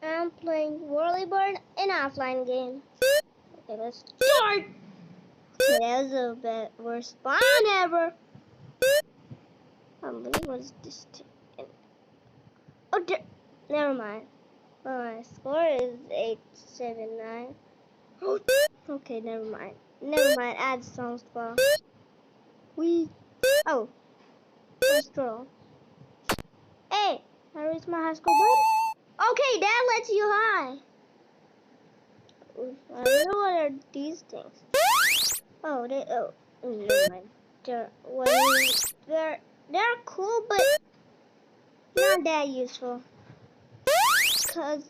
I'm playing whirly bird in offline game. Okay, let's start. Okay, that was the worst spawn ever. What is this thing? Oh, never mind. Well, my score is 879. Oh, okay, never mind. Never mind. Add songs well. Oh, first roll. Hey, I reached my high school button. Okay, that lets you high. I don't know what are these things. Oh, never mind. They're cool, but not that useful. Cause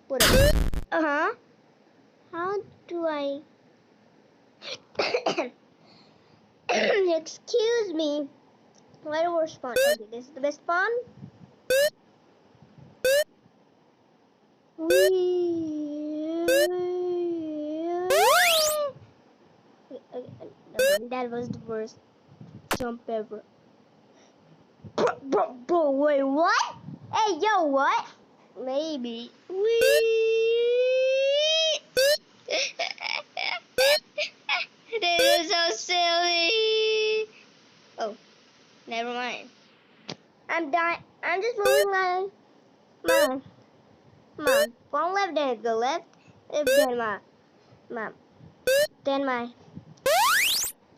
whatever. How do I? Excuse me. Where do we spawn? Okay, this is the best spawn. That was the worst jump ever. Bro, wait, what? Hey, yo, what? Maybe. This is so silly. Oh, never mind. I'm dying. I'm just moving my phone left, then it go left, then my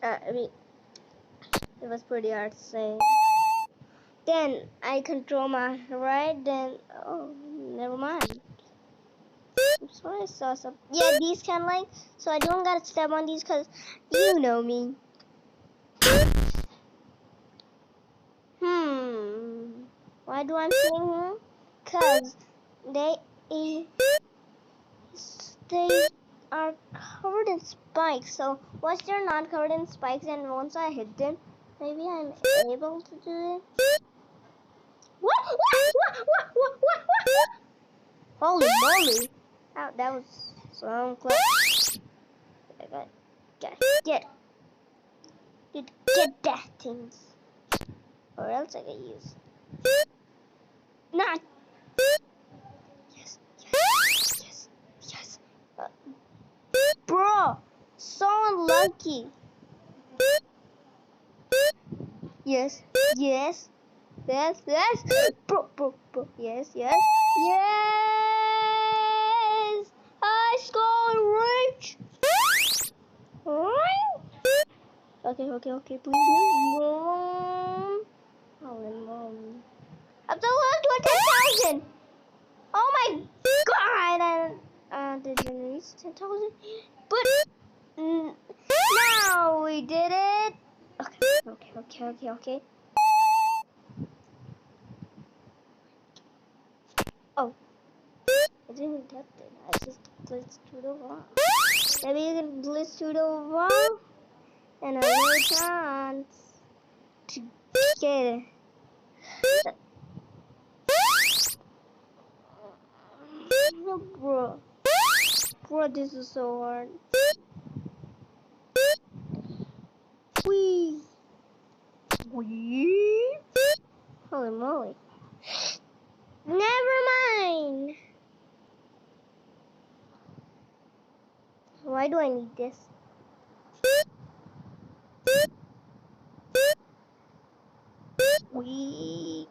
I mean, it was pretty hard to say. Then I control my right, then oh, never mind. I'm sorry, I saw some. Yeah, these can like, so I don't gotta step on these because you know me. Why do I saying Cause they are covered in spikes. So once they're not covered in spikes, and once I hit them, maybe I'm able to do it. What? Holy moly! Oh, that was so close. Get that things, or else I get used. Not. Yes. Bro, so unlucky. Yes. Bro. Yes. I scored rich. Okay, please. Holy moly. I'm so close to a 10,000. Oh my god. Didn't reach 10,000. But now we did it. Okay. Oh, I didn't get it. I just blitzed to the wall. Maybe you can blitz to the wall and another chance to get it. Bro, this is so hard. Wee. Holy moly. Never mind. Why do I need this? Wee.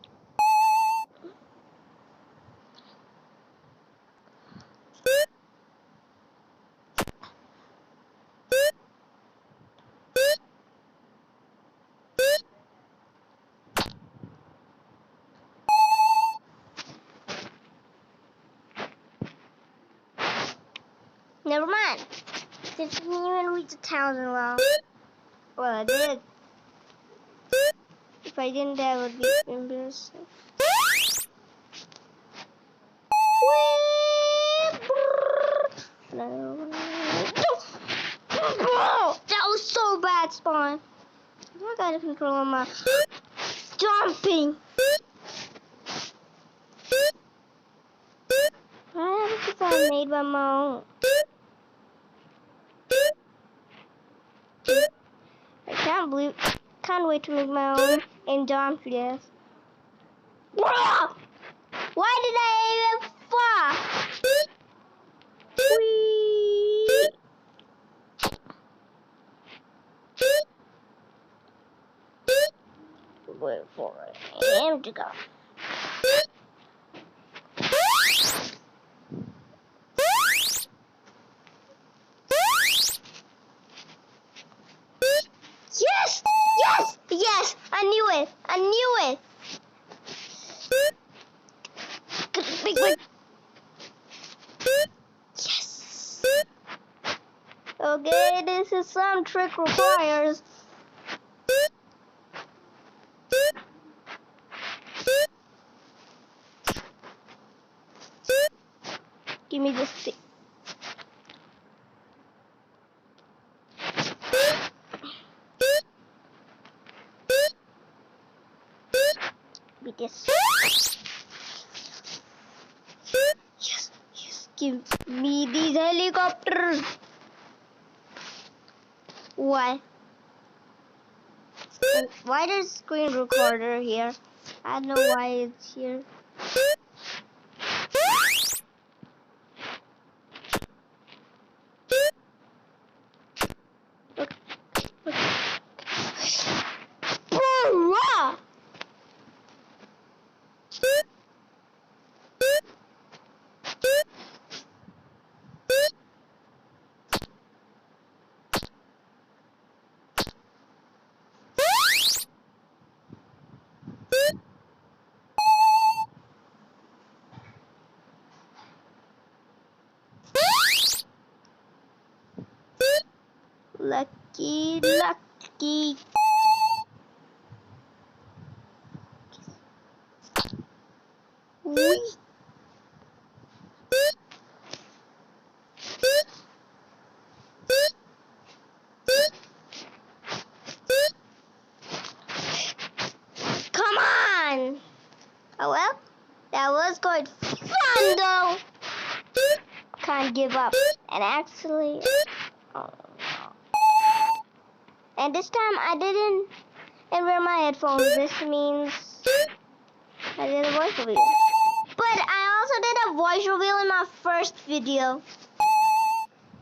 Never mind. Didn't even reach 1,000 well. Well, I did. If I didn't, that would be embarrassing. That was so bad, spawn. I gotta control my jumping. I have a phone made by my own. Can't wait to make my own and jump to this. Why did I even fall? for him to go. Yes! Yes! Yes! I knew it! I knew it! Big one. Yes! Okay, this is some trick requires. Give me this stick. Give me this. Yes, yes. Give me these helicopters. Why? Why there's screen recorder here? I don't know why it's here. Look, look. Hoorah! Lucky, lucky. Whee. Come on! Oh well, that was good fun though. Can't give up. And actually, oh no. And this time I didn't wear my headphones. This means I did a voice reveal. But I also did a voice reveal in my first video.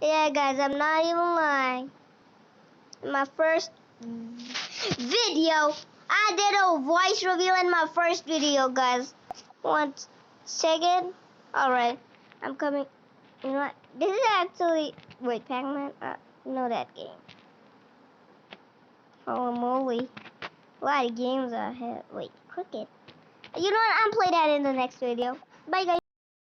Yeah, guys, I'm not even lying. In my first video, I did a voice reveal in my first video, guys. 1 second. Alright, I'm coming. You know what? This is actually... Wait, Pac-Man? Know that game. Holy moly. A lot of games ahead. Wait, Cricket. You know what? I'll play that in the next video. Bye, guys.